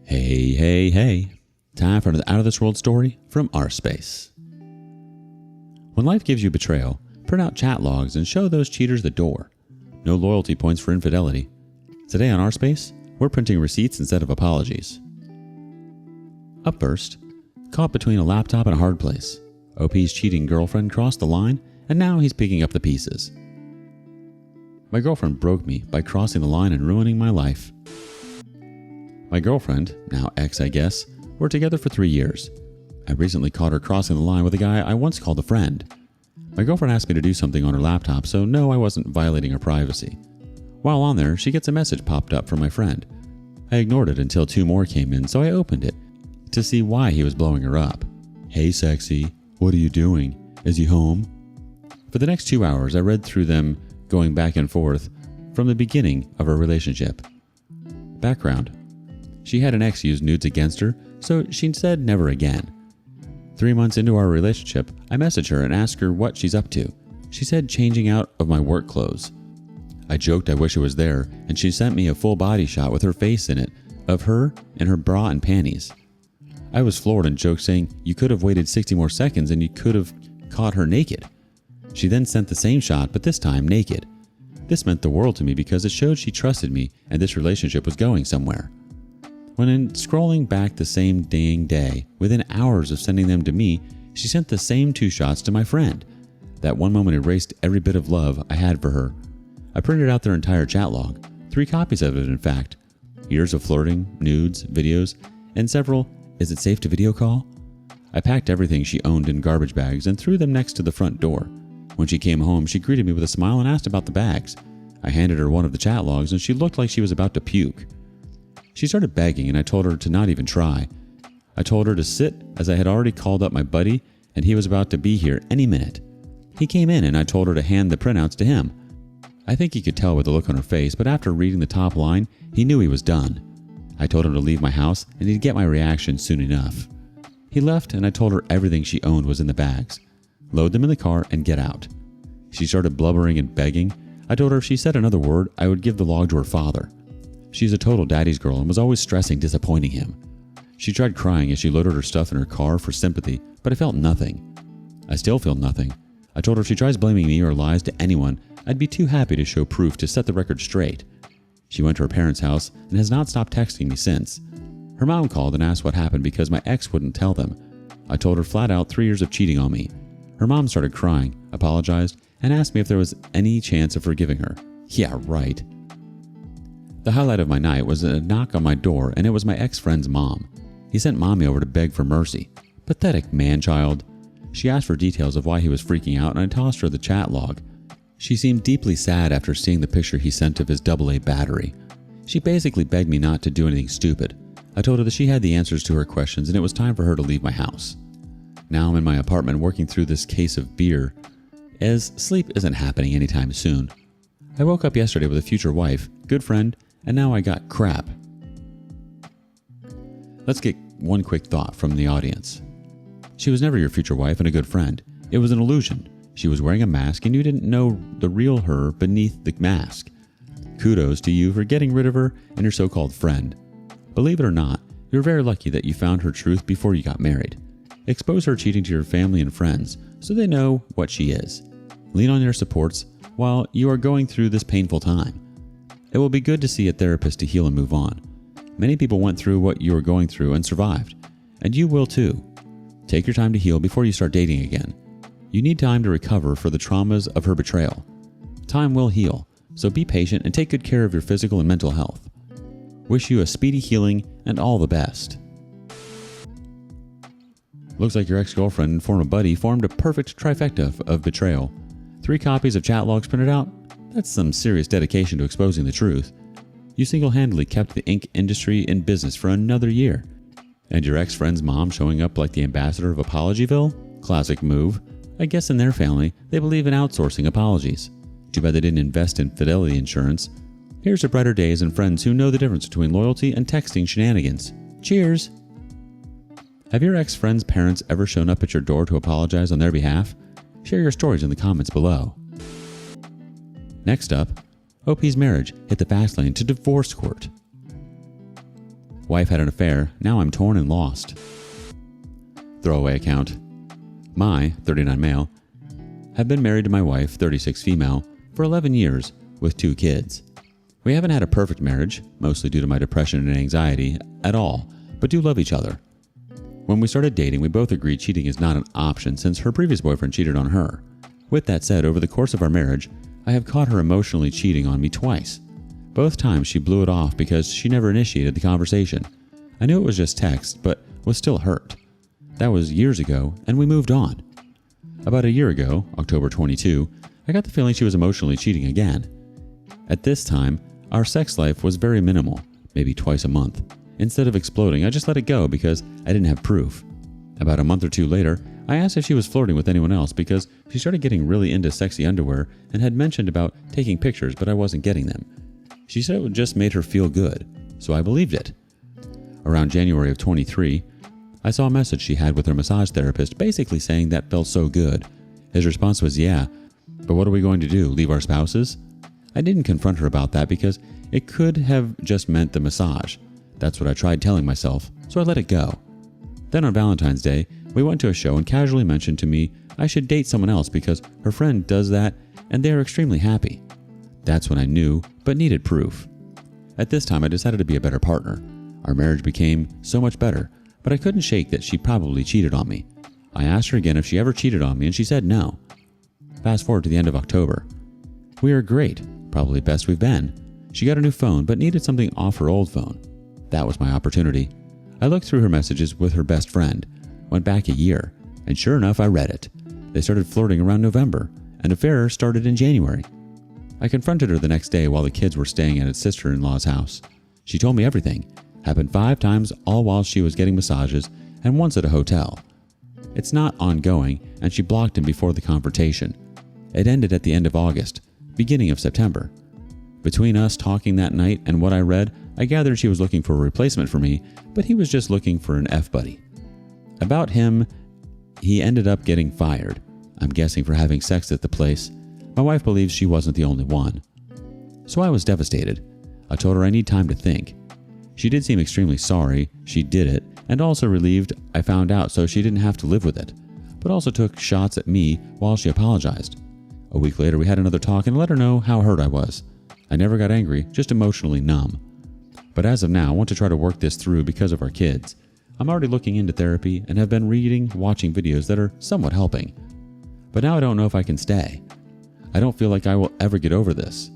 Hey, hey, hey. Time for another Out of This World story from rSpace. When life gives you betrayal, print out chat logs and show those cheaters the door. No loyalty points for infidelity. Today on rSpace, we're printing receipts instead of apologies. Up first, caught between a laptop and a hard place. OP's cheating girlfriend crossed the line, and now he's picking up the pieces. My girlfriend broke me by crossing the line and ruining my life. My girlfriend, now ex I guess, were together for 3 years. I recently caught her crossing the line with a guy I once called a friend. My girlfriend asked me to do something on her laptop, so no, I wasn't violating her privacy. While on there, she gets a message popped up from my friend. I ignored it until 2 more came in, so I opened it to see why he was blowing her up. Hey sexy, what are you doing? Is he home? For the next 2 hours, I read through them going back and forth from the beginning of our relationship. Background. She had an ex use nudes against her, so she said never again. 3 months into our relationship, I messaged her and asked her what she's up to. She said changing out of my work clothes. I joked I wish it was there, and she sent me a full body shot with her face in it, of her in her bra and panties. I was floored and joked saying, you could have waited 60 more seconds and you could have caught her naked. She then sent the same shot, but this time naked. This meant the world to me because it showed she trusted me and this relationship was going somewhere. When in scrolling back the same dang day, within hours of sending them to me, she sent the same 2 shots to my friend. That one moment erased every bit of love I had for her. I printed out their entire chat log, 3 copies of it in fact. Years of flirting, nudes, videos, and several, is it safe to video call? I packed everything she owned in garbage bags and threw them next to the front door. When she came home, she greeted me with a smile and asked about the bags. I handed her one of the chat logs and she looked like she was about to puke. She started begging and I told her to not even try. I told her to sit as I had already called up my buddy and he was about to be here any minute. He came in and I told her to hand the printouts to him. I think he could tell with the look on her face, but after reading the top line, he knew he was done. I told him to leave my house and he'd get my reaction soon enough. He left and I told her everything she owned was in the bags. Load them in the car and get out. She started blubbering and begging. I told her if she said another word, I would give the log to her father. She's a total daddy's girl and was always stressing disappointing him. She tried crying as she loaded her stuff in her car for sympathy, but I felt nothing. I still feel nothing. I told her if she tries blaming me or lies to anyone, I'd be too happy to show proof to set the record straight. She went to her parents' house and has not stopped texting me since. Her mom called and asked what happened because my ex wouldn't tell them. I told her flat out 3 years of cheating on me. Her mom started crying, apologized, and asked me if there was any chance of forgiving her. Yeah, right. The highlight of my night was a knock on my door, and it was my ex-friend's mom. He sent mommy over to beg for mercy. Pathetic man-child. She asked for details of why he was freaking out, and I tossed her the chat log. She seemed deeply sad after seeing the picture he sent of his AA battery. She basically begged me not to do anything stupid. I told her that she had the answers to her questions, and it was time for her to leave my house. Now I'm in my apartment working through this case of beer, as sleep isn't happening anytime soon. I woke up yesterday with a future wife, good friend, and now I got crap. Let's get one quick thought from the audience. She was never your future wife and a good friend. It was an illusion. She was wearing a mask and you didn't know the real her beneath the mask. Kudos to you for getting rid of her and your so-called friend. Believe it or not, you're very lucky that you found her truth before you got married. Expose her cheating to your family and friends so they know what she is. Lean on your supports while you are going through this painful time. It will be good to see a therapist to heal and move on. Many people went through what you are going through and survived, and you will too. Take your time to heal before you start dating again. You need time to recover for the traumas of her betrayal. Time will heal, so be patient and take good care of your physical and mental health. Wish you a speedy healing and all the best. Looks like your ex-girlfriend and former buddy formed a perfect trifecta of betrayal. 3 copies of chat logs printed out? That's some serious dedication to exposing the truth. You single-handedly kept the ink industry in business for another year. And your ex-friend's mom showing up like the ambassador of Apologyville? Classic move. I guess in their family, they believe in outsourcing apologies. Too bad they didn't invest in fidelity insurance. Here's to brighter days and friends who know the difference between loyalty and texting shenanigans. Cheers! Have your ex-friend's parents ever shown up at your door to apologize on their behalf? Share your stories in the comments below. Next up, OP's marriage hit the fast lane to divorce court. Wife had an affair. Now I'm torn and lost. Throwaway account. My, 39 male, have been married to my wife, 36 female, for 11 years with 2 kids. We haven't had a perfect marriage, mostly due to my depression and anxiety, at all, but do love each other. When we started dating, we both agreed cheating is not an option since her previous boyfriend cheated on her. With that said, over the course of our marriage, I have caught her emotionally cheating on me twice. Both times she blew it off because she never initiated the conversation. I knew it was just text, but was still hurt. That was years ago, and we moved on. About a year ago, October 22, I got the feeling she was emotionally cheating again. At this time, our sex life was very minimal, maybe twice a month. Instead of exploding, I just let it go because I didn't have proof. About a month or 2 later, I asked if she was flirting with anyone else because she started getting really into sexy underwear and had mentioned about taking pictures, but I wasn't getting them. She said it just made her feel good, so I believed it. Around January of 23, I saw a message she had with her massage therapist basically saying that felt so good. His response was, yeah, but what are we going to do, leave our spouses? I didn't confront her about that because it could have just meant the massage. That's what I tried telling myself, so I let it go. Then on Valentine's Day, we went to a show and casually mentioned to me I should date someone else because her friend does that and they are extremely happy. That's when I knew, but needed proof. At this time, I decided to be a better partner. Our marriage became so much better, but I couldn't shake that she probably cheated on me. I asked her again if she ever cheated on me and she said no. Fast forward to the end of October. We are great, probably best we've been. She got a new phone but needed something off her old phone. That was my opportunity. I looked through her messages with her best friend, went back a year, and sure enough, I read it. They started flirting around November. An affair started in January. I confronted her the next day while the kids were staying at its sister-in-law's house. She told me everything. Happened 5 times, all while she was getting massages, and once at a hotel. It's not ongoing, and she blocked him before the confrontation. It ended at the end of August, beginning of September. Between us talking that night and what I read, I gathered she was looking for a replacement for me, but he was just looking for an F-buddy. About him, he ended up getting fired. I'm guessing for having sex at the place. My wife believes she wasn't the only one. So I was devastated. I told her I need time to think. She did seem extremely sorry she did it, and also relieved I found out so she didn't have to live with it, but also took shots at me while she apologized. A week later, we had another talk and I let her know how hurt I was. I never got angry, just emotionally numb. But as of now, I want to try to work this through because of our kids. I'm already looking into therapy and have been watching videos that are somewhat helping. But now I don't know if I can stay. I don't feel like I will ever get over this.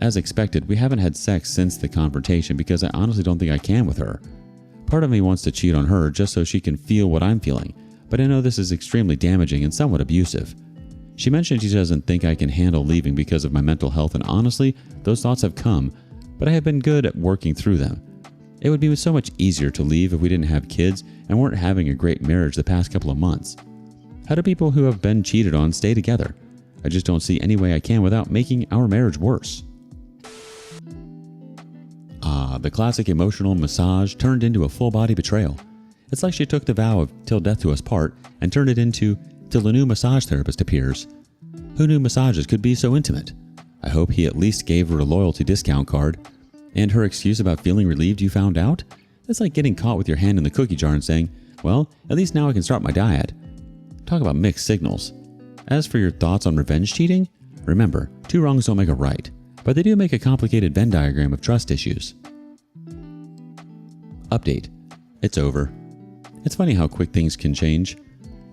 As expected, we haven't had sex since the confrontation because I honestly don't think I can with her. Part of me wants to cheat on her just so she can feel what I'm feeling, but I know this is extremely damaging and somewhat abusive. She mentioned she doesn't think I can handle leaving because of my mental health, and honestly, those thoughts have come, but I have been good at working through them. It would be so much easier to leave if we didn't have kids and weren't having a great marriage the past couple of months. How do people who have been cheated on stay together? I just don't see any way I can without making our marriage worse. The classic emotional massage turned into a full-body betrayal. It's like she took the vow of till death do us part and turned it into till a new massage therapist appears. Who knew massages could be so intimate? I hope he at least gave her a loyalty discount card. And her excuse about feeling relieved you found out? That's like getting caught with your hand in the cookie jar and saying, well, at least now I can start my diet. Talk about mixed signals. As for your thoughts on revenge cheating, remember, 2 wrongs don't make a right, but they do make a complicated Venn diagram of trust issues. Update. It's over. It's funny how quick things can change.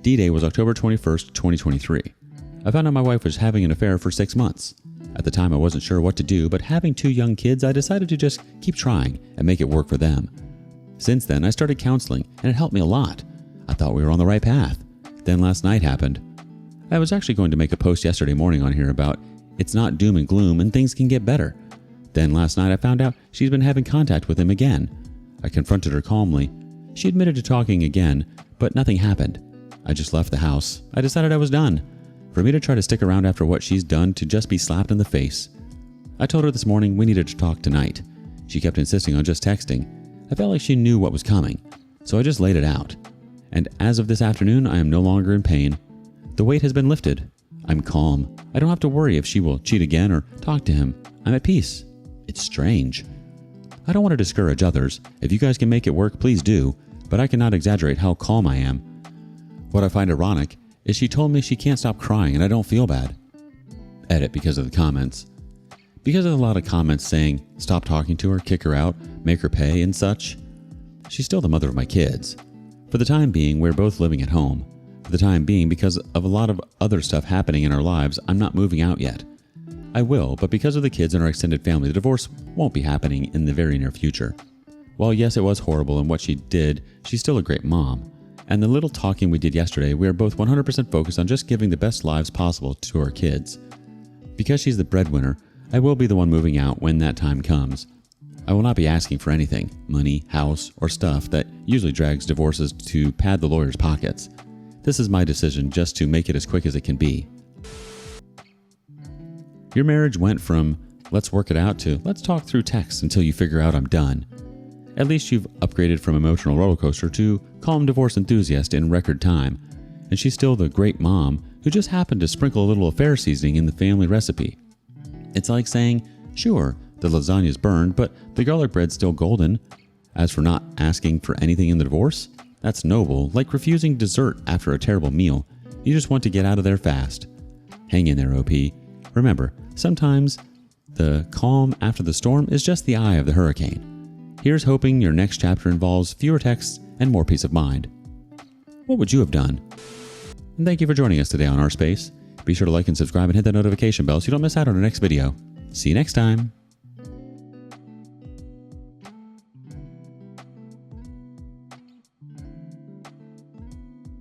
D-Day was October 21st, 2023. I found out my wife was having an affair for 6 months. At the time, I wasn't sure what to do, but having 2 young kids, I decided to just keep trying and make it work for them. Since then, I started counseling, and it helped me a lot. I thought we were on the right path. Then last night happened. I was actually going to make a post yesterday morning on here about it's not doom and gloom and things can get better. Then last night I found out she's been having contact with him again. I confronted her calmly. She admitted to talking again, but nothing happened. I just left the house. I decided I was done. For me to try to stick around after what she's done to just be slapped in the face. I told her this morning we needed to talk tonight. She kept insisting on just texting. I felt like she knew what was coming, so I just laid it out. And as of this afternoon, I am no longer in pain. The weight has been lifted. I'm calm. I don't have to worry if she will cheat again or talk to him. I'm at peace. It's strange. I don't want to discourage others. If you guys can make it work, please do, but I cannot exaggerate how calm I am. What I find ironic is she told me she can't stop crying and I don't feel bad. Edit because of the comments. Because of a lot of comments saying, stop talking to her, kick her out, make her pay, and such. She's still the mother of my kids. For the time being, we're both living at home. For the time being, because of a lot of other stuff happening in our lives, I'm not moving out yet. I will, but because of the kids and our extended family, the divorce won't be happening in the very near future. While yes, it was horrible and what she did, she's still a great mom. And the little talking we did yesterday, we are both 100% focused on just giving the best lives possible to our kids. Because she's the breadwinner, I will be the one moving out when that time comes. I will not be asking for anything, money, house, or stuff that usually drags divorces to pad the lawyer's pockets. This is my decision just to make it as quick as it can be. Your marriage went from let's work it out to let's talk through text until you figure out I'm done. At least you've upgraded from emotional roller coaster to calm divorce enthusiast in record time. And she's still the great mom who just happened to sprinkle a little affair seasoning in the family recipe. It's like saying, sure, the lasagna's burned, but the garlic bread's still golden. As for not asking for anything in the divorce, that's noble, like refusing dessert after a terrible meal. You just want to get out of there fast. Hang in there, OP. Remember, sometimes the calm after the storm is just the eye of the hurricane. Here's hoping your next chapter involves fewer texts and more peace of mind. What would you have done? And thank you for joining us today on rSpace. Be sure to like and subscribe and hit that notification bell so you don't miss out on our next video. See you next time.